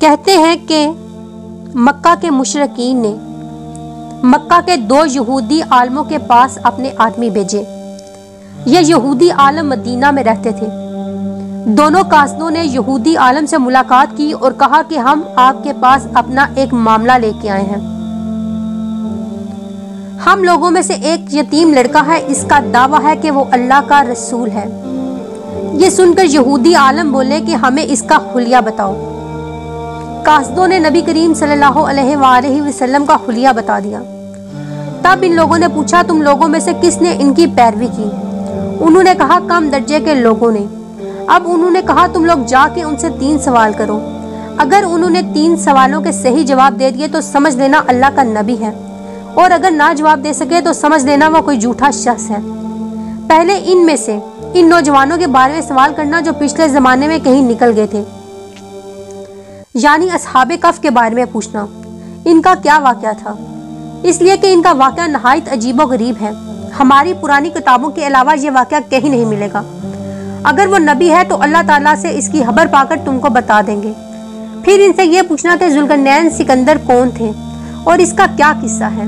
کہتے ہیں کہ مکہ کے مشرکین نے مکہ کے 2 یہودی عالموں کے پاس اپنے آدمی بھیجے۔ یہ یہودی عالم مدینہ میں رہتے تھے۔ دونوں قاصدوں نے یہودی عالم سے ملاقات کی اور کہا کہ ہم آپ کے پاس اپنا ایک معاملہ لے کے آئے ہیں۔ ہم لوگوں میں سے ایک یتیم لڑکا ہے، اس کا دعویٰ ہے کہ وہ اللہ کا رسول ہے۔ یہ سن کر یہودی عالم بولے کہ ہمیں اس کا حلیہ بتاؤ۔ قاصدوں نے نبی کریم صلی اللہ علیہ وآلہ وسلم کا حلیہ بتا دیا۔ تب ان لوگوں نے پوچھا تم لوگوں میں سے کس نے ان کی پیروی کی؟ انہوں نے کہا کم درجے کے لوگوں نے۔ اب انہوں نے کہا تم لوگ جا کے ان سے 3 سوال کرو، اگر انہوں نے 3 سوالوں کے صحیح جواب دے دیے تو سمجھ لینا اللہ کا نبی ہے، اور اگر نہ جواب دے سکے تو سمجھ لینا وہ کوئی جھوٹا شخص ہے۔ پہلے ان میں سے ان نوجوانوں کے بارے میں سوال کرنا جو پچھلے زمانے میں کہیں نکل گئے تھے، یعنی اصحاب کہف کے بارے میں پوچھنا، ان کا کیا واقعہ تھا، اس لیے کہ ان کا واقعہ نہایت عجیب و غریب ہے۔ ہماری پرانی کتابوں کے علاوہ یہ واقعہ کہیں نہیں ملے گا۔ اگر وہ نبی ہے تو اللہ تعالیٰ سے اس کی خبر پا کر تم کو بتا دیں گے۔ پھر ان سے یہ پوچھنا کہ ذوالقرنین سکندر کون تھے اور اس کا کیا قصہ ہے۔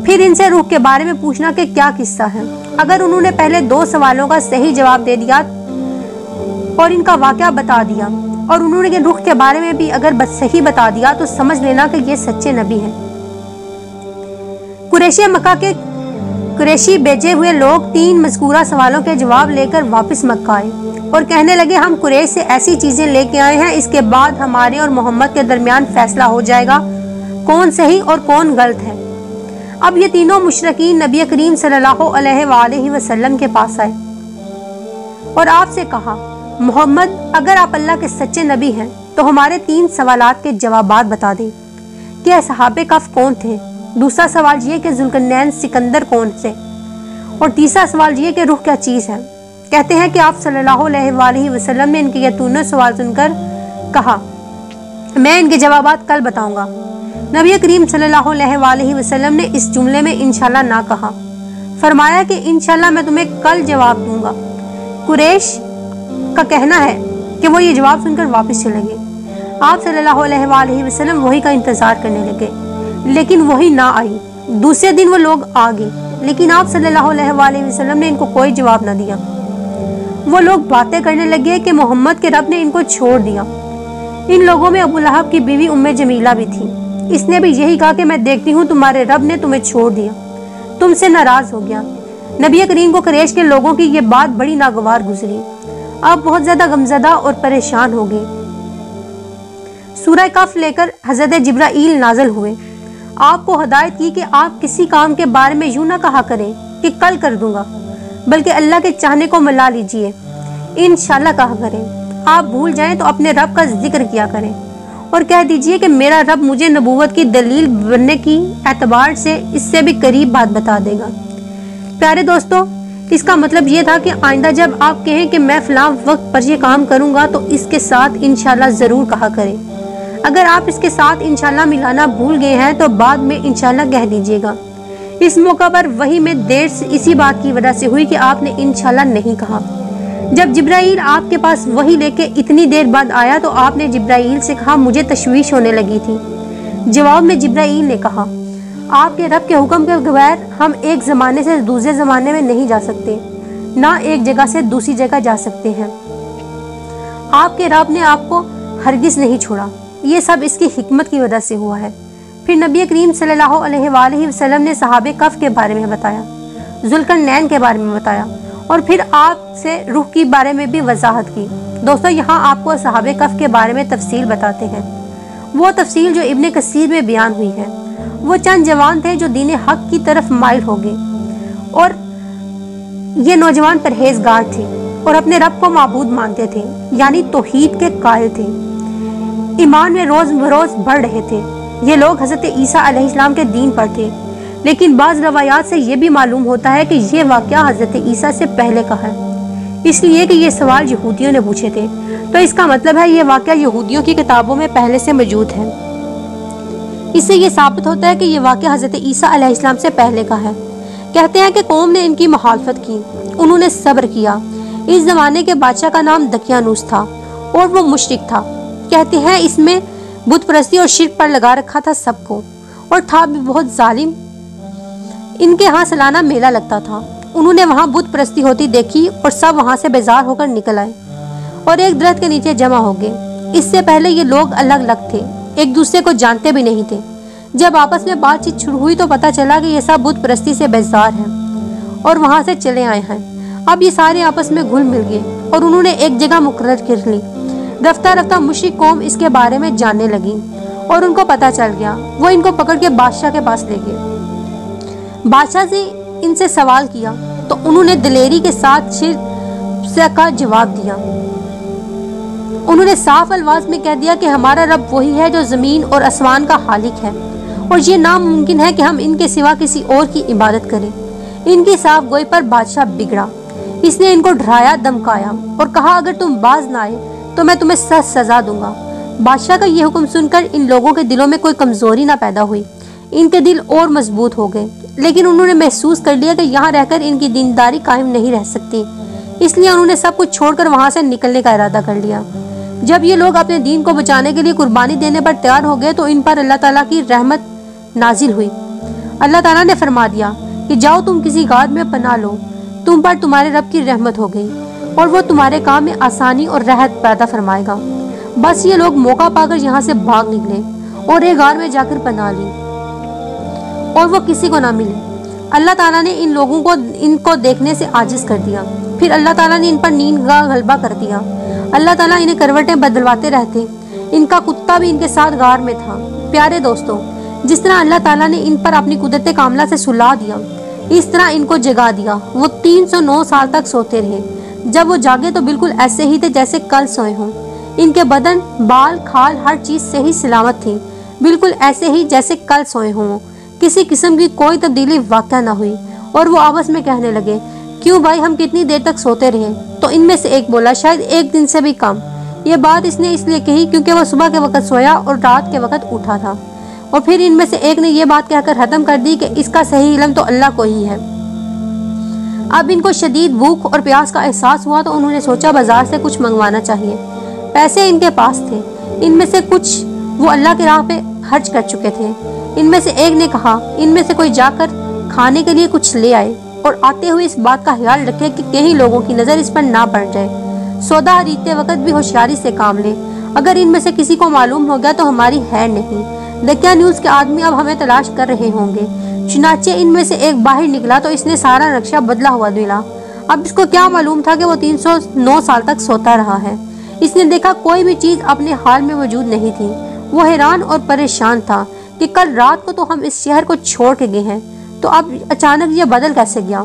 پھر ان سے روح کے بارے میں پوچھنا کہ کیا قصہ ہے۔ اگر انہوں نے پہلے 2 سوالوں کا صحیح جواب دے دیا اور ان کا واقعہ بتا دیا، اور انہوں نے روح کے بارے میں بھی اگر صحیح بتا دیا تو سمجھ لینا کہ یہ سچے نبی ہیں۔ قریشی مکہ کے قریشی بھیجے ہوئے لوگ 3 مذکورہ سوالوں کے جواب لے کر واپس مکہ آئے اور کہنے لگے ہم قریش سے ایسی چیزیں لے کے آئے ہیں، اس کے بعد ہمارے اور محمد کے درمیان فیصلہ ہو جائے گا کون صحیح اور کون غلط ہے۔ اب یہ تینوں مشرکین نبی کریم صلی اللہ علیہ وآلہ وسلم کے پاس آئے اور آپ سے کہا محمد اگر آپ اللہ کے سچے نبی ہیں تو ہمارے 3 سوالات کے جوابات بتا دیں کہ اصحاب کہف کون تھے، دوسرا سوال یہ کہ ذوالقرنین سکندر کون سے، اور تیسرا سوال یہ کہ روح کیا چیز ہے۔ کہتے ہیں کہ آپ صلی اللہ علیہ وآلہ وسلم نے ان کے یہ تینوں سوال سن کر کہا میں ان کے جوابات کل بتاؤں گا۔ نبی کریم صلی اللہ علیہ وآلہ وسلم نے اس جملے میں انشاءاللہ نہ کہا، فرمایا کہ انشاءاللہ میں تمہیں کل جواب دوں گا۔ قریش کا کہنا ہے کہ وہ یہ جواب سن کر واپس چلیں گے۔ آپ صلی اللہ علیہ وآلہ وسلم وحی کا انتظار کرنے لگے، لیکن وحی نہ آئی۔ دوسرے دن وہ لوگ آ گئے، لیکن آپ صلی اللہ علیہ وآلہ وسلم نے ان کو کوئی جواب نہ دیا۔ وہ لوگ باتیں کرنے لگے کہ محمد کے رب نے ان کو چھوڑ دیا۔ ان لوگوں میں ابو لہب کی بیوی ام جمیلہ بھی تھی، اس نے بھی یہی کہا کہ میں دیکھتی ہوں تمہارے رب نے تمہیں چھوڑ دیا، تم سے ناراض ہو گیا۔ نبی کریم کو قریش کے لوگوں کی یہ بات بڑی ناگوار گزری، آپ بہت زیادہ غمزدہ اور پریشان ہو گئے۔ سورہ کہف لے کر حضرت جبرائیل نازل ہوئے، آپ کو ہدایت کی کہ آپ کسی کام کے بارے میں یوں نہ کہا کریں کہ کل کر دوں گا، بلکہ اللہ کے چاہنے کو ملا لیجئے، انشاءاللہ کہا کریں۔ آپ بھول جائیں تو اپنے رب کا ذکر کیا کریں اور کہہ دیجئے کہ میرا رب مجھے نبوت کی دلیل بننے کی اعتبار سے اس سے بھی قریب بات بتا دے گا۔ پیارے دوستو، اس کا مطلب یہ تھا کہ آئندہ جب آپ کہیں کہ میں فلاں وقت پر یہ کام کروں گا تو اس کے ساتھ انشاءاللہ ضرور کہا کریں۔ اگر آپ اس کے ساتھ انشاءاللہ ملانا بھول گئے ہیں تو بعد میں انشاءاللہ کہہ دیجئے گا۔ اس موقع پر وحی میں دیر سے اسی بات کی وجہ سے ہوئی کہ آپ نے انشاءاللہ نہیں کہا۔ جب جبرائیل آپ کے پاس وحی لے کے اتنی دیر بعد آیا تو آپ نے جبرائیل سے کہا مجھے تشویش ہونے لگی تھی۔ جواب میں جبرائیل نے کہا آپ کے رب کے حکم کے بغیر ہم ایک زمانے سے دوسرے زمانے میں نہیں جا سکتے، نہ ایک جگہ سے دوسری جگہ جا سکتے ہیں۔ آپ کے رب نے آپ کو ہرگز نہیں چھوڑا، یہ سب اس کی حکمت کی وجہ سے ہوا ہے۔ پھر نبی کریم صلی اللہ علیہ وآلہ وسلم نے صحابہ کہف کے بارے میں بتایا، ذوالقرنین کے بارے میں بتایا، اور پھر آپ سے روح کے بارے میں بھی وضاحت کی۔ دوستو، یہاں آپ کو صحابہ کہف کے بارے میں تفصیل بتاتے ہیں، وہ تفصیل جو ابن کثیر میں بیان ہوئی ہے۔ وہ چند جوان تھے جو دین حق کی طرف مائل ہو گئے، اور یہ نوجوان پرہیزگار تھے اور اپنے رب کو معبود مانتے تھے، یعنی توحید کے قائل تھے، ایمان میں روز بروز بڑھ رہے تھے۔ یہ لوگ حضرت عیسیٰ علیہ السلام کے دین پر تھے، لیکن بعض روایات سے یہ بھی معلوم ہوتا ہے کہ یہ واقعہ حضرت عیسیٰ سے پہلے کا ہے، اس لیے کہ یہ سوال یہودیوں نے پوچھے تھے، تو اس کا مطلب ہے یہ واقعہ یہودیوں کی کتابوں میں پہلے سے موجود ہے۔ اس سے یہ ثابت ہوتا ہے کہ یہ واقعہ حضرت عیسیٰ علیہ السلام سے پہلے کا ہے۔ کہتے ہیں کہ قوم نے ان کی مخالفت کی، انہوں نے صبر کیا۔ اس زمانے کے بادشاہ کا نام دقیانوس تھا اور وہ مشرک تھا۔ کہتے ہیں اس میں बुत परस्ती और शिर्क पर लगा रखा था सबको, और था भी बहुत जालिम। इनके यहाँ सालाना मेला लगता था। उन्होंने वहाँ बुत परस्ती होती देखी और सब वहाँ से बेजार होकर निकल आए और एक दरख्त के नीचे जमा हो गए। इससे पहले ये लोग अलग अलग थे, एक दूसरे को जानते भी नहीं थे। जब आपस में बातचीत शुरू हुई तो पता चला कि ये सब बुत परस्ती से बेजार हैं और वहाँ से चले आए हैं। अब ये सारे आपस में घुल मिल गए और उन्होंने एक जगह मुकर्रर कर ली। रफ्ता रफ्ता मुश्रिक कौम इसके बारे में जानने लगी और उनको पता चल गया। वो इनको पकड़ के बादशाह के पास ले गए। बादशाह से इनसे सवाल किया तो उन्होंने दिलेरी के साथ शिर्क का जवाब दिया। उन्होंने साफ अल्फाज में कह दिया कि हमारा रब वही है जो जमीन और आसमान का खालिक है और ये नामुमकिन है कि हम इनके सिवा किसी और की इबादत करें। इनकी साफ गोई पर बादशाह बिगड़ा। इसने इनको डराया, धमकाया और कहा अगर तुम बाज ना आए तो मैं तुम्हें सख्त सजा दूंगा। बादशाह का यह हुक्म सुनकर इन लोगों के दिलों में कोई कमजोरी ना पैदा हुई। इनके दिल और मजबूत हो गए, लेकिन उन्होंने महसूस कर लिया कि यहाँ रहकर इनकी दीनदारी कायम नहीं रह सकती। इसलिए उन्होंने सब कुछ छोड़कर वहाँ से निकलने का इरादा कर लिया। जब ये लोग अपने दीन को बचाने के लिए कुर्बानी देने पर तैयार हो गए तो इन पर अल्लाह ताला की रहमत नाजिल हुई। अल्लाह ताला ने फरमा दिया कि जाओ तुम किसी गाद में पनाह लो, तुम पर तुम्हारे रब की रहमत हो गई और वो तुम्हारे काम में आसानी और राहत पैदा फरमाएगा। बस ये लोग मौका पाकर यहाँ से भाग निकले और एक गार में जाकर पनाह ली और वो किसी को ना मिले। अल्लाह ताला ने इन लोगों को इनको देखने से आजिज कर दिया। फिर अल्लाह ताला ने इन पर नींद का गलबा कर दिया। अल्लाह ताला इन्हें करवटें बदलवाते रहते। इनका कुत्ता भी इनके साथ गार में था। प्यारे दोस्तों, जिस तरह अल्लाह ताला ने इन पर अपनी कुदरत कामला से सुला दिया, इस तरह इनको जगा दिया। वो 309 साल तक सोते रहे। जब वो जागे तो बिल्कुल ऐसे ही थे जैसे कल सोए हों। इनके बदन, बाल, खाल हर चीज से ही सलामत थी, बिल्कुल ऐसे ही जैसे कल सोए हों। किसी किस्म की कोई तब्दीली वाक़या ना हुई और वो आपस में कहने लगे, क्यों भाई हम कितनी देर तक सोते रहे? तो इनमें से एक बोला, शायद एक दिन से भी कम। ये बात इसने इसलिए कही क्योंकि वो सुबह के वक्त सोया और रात के वक्त उठा था। और फिर इनमें से एक ने ये बात कहकर खत्म कर दी कि इसका सही इल्म तो अल्लाह को ही है। अब इनको शदीद भूख और प्यास का एहसास हुआ तो उन्होंने सोचा बाजार से कुछ मंगवाना चाहिए। पैसे इनके पास थे, इनमें से कुछ वो अल्लाह की राह पे खर्च कर चुके थे। इनमें से एक ने कहा, इनमें से कोई जाकर खाने के लिए कुछ ले आए और आते हुए इस बात का ख्याल रखे कि कहीं लोगों की नज़र इस पर ना पड़ जाए। सौदा खरीदते वक्त भी होशियारी से काम ले। अगर इनमें से किसी को मालूम हो गया तो हमारी है नहीं। दकिया न्यूज़ के आदमी अब हमें तलाश कर रहे होंगे। चुनाचे इनमें से एक बाहर निकला तो इसने सारा नक्शा बदला हुआ मिला। अब इसको क्या मालूम था कि वो 309 साल तक सोता रहा है। इसने देखा कोई भी चीज़ अपने हाल में मौजूद नहीं थी। वो हैरान और परेशान था कि कल रात को तो हम इस शहर को छोड़ के गए हैं, तो अब अचानक ये बदल कैसे गया?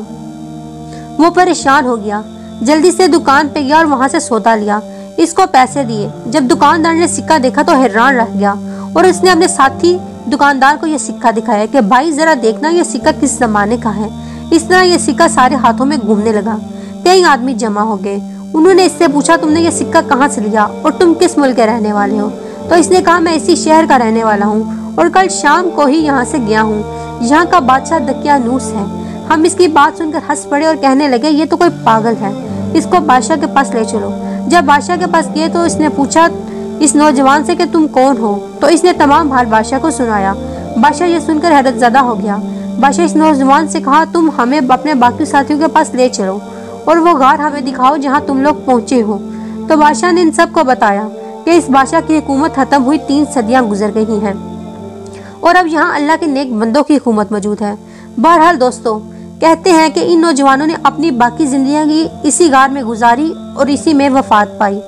वो परेशान हो गया, जल्दी से दुकान पे गया और वहाँ से सौदा लिया। इसको पैसे दिए। जब दुकानदार ने सिक्का देखा तो हैरान रह गया और उसने अपने साथी दुकानदार को यह सिक्का दिखाया कि भाई जरा देखना ये सिक्का किस जमाने का है। इस तरह ये सिक्का सारे हाथों में घूमने लगा। कई आदमी जमा हो गए। उन्होंने इससे पूछा, तुमने ये सिक्का कहाँ से लिया और तुम किस मुल्क के रहने वाले हो? तो इसने कहा, मैं इसी शहर का रहने वाला हूँ और कल शाम को ही यहाँ से गया हूँ। यहाँ का बादशाह दकियानूस है। हम इसकी बात सुनकर हंस पड़े और कहने लगे, ये तो कोई पागल है, इसको बादशाह के पास ले चलो। जब बादशाह के पास गए तो इसने पूछा इस नौजवान से कि तुम कौन हो? तो इसने तमाम हाल बादशाह को सुनाया। बादशाह ये सुनकर हैरत ज़दा हो गया। बादशाह इस नौजवान से कहा, तुम हमें अपने बाकी साथियों के पास ले चलो और वो गार हमें दिखाओ जहाँ तुम लोग पहुँचे हो। तो बादशाह ने इन सब को बताया कि इस बादशाह की हुकूमत खत्म हुई 3 सदियाँ गुजर गई हैं और अब यहाँ अल्लाह के नेक बंदों की हुकूमत मौजूद है। बहरहाल दोस्तों, कहते हैं कि इन नौजवानों ने अपनी बाकी जिंदगी इसी गार में गुजारी और इसी में वफात पाई।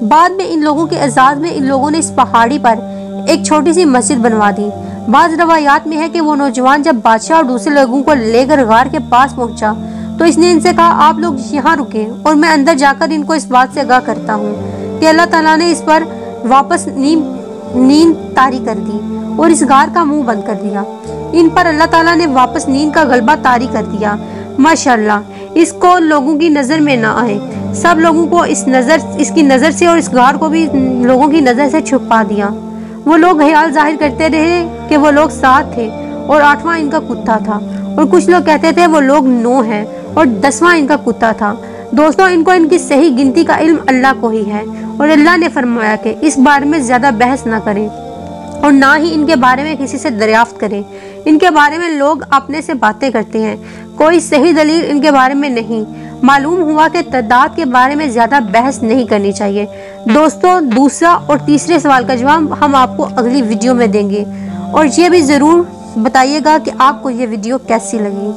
बाद में इन लोगों के एजाज में इन लोगों ने इस पहाड़ी पर एक छोटी सी मस्जिद बनवा दी। बाज़ रवायात में है कि वो नौजवान जब बादशाह और दूसरे लोगों को लेकर गार के पास पहुंचा तो इसने इनसे कहा, आप लोग यहाँ रुके और मैं अंदर जाकर इनको इस बात से आगाह करता हूँ कि अल्लाह ताला ने इस पर वापस नींद तारी कर दी और इस गार का मुंह बंद कर दिया। इन पर अल्लाह ताला ने वापस नींद का गलबा तारी कर दिया। माशाल्लाह, इसको लोगों की नज़र में ना आए। सब लोगों को इसकी नज़र से और इस गार को भी लोगों की नज़र से छुपा दिया। वो लोग ख्याल जाहिर करते रहे कि वो लोग 7 थे और 8वां इनका कुत्ता था, और कुछ लोग कहते थे वो लोग 9 हैं और 10वां इनका कुत्ता था। दोस्तों, इनको इनकी सही गिनती का इल्म अल्लाह को ही है और अल्लाह ने फरमाया कि इस बारे में ज़्यादा बहस ना करें। اور نہ ہی ان کے بارے میں کسی سے دریافت کریں۔ ان کے بارے میں لوگ اپنے سے باتیں کرتے ہیں، کوئی صحیح دلیل ان کے بارے میں نہیں۔ معلوم ہوا کہ تعداد کے بارے میں زیادہ بحث نہیں کرنی چاہیے۔ دوستو، دوسرا اور تیسرے سوال کا جواب ہم آپ کو اگلی ویڈیو میں دیں گے، اور یہ بھی ضرور بتائیے گا کہ آپ کو یہ ویڈیو کیسی لگی۔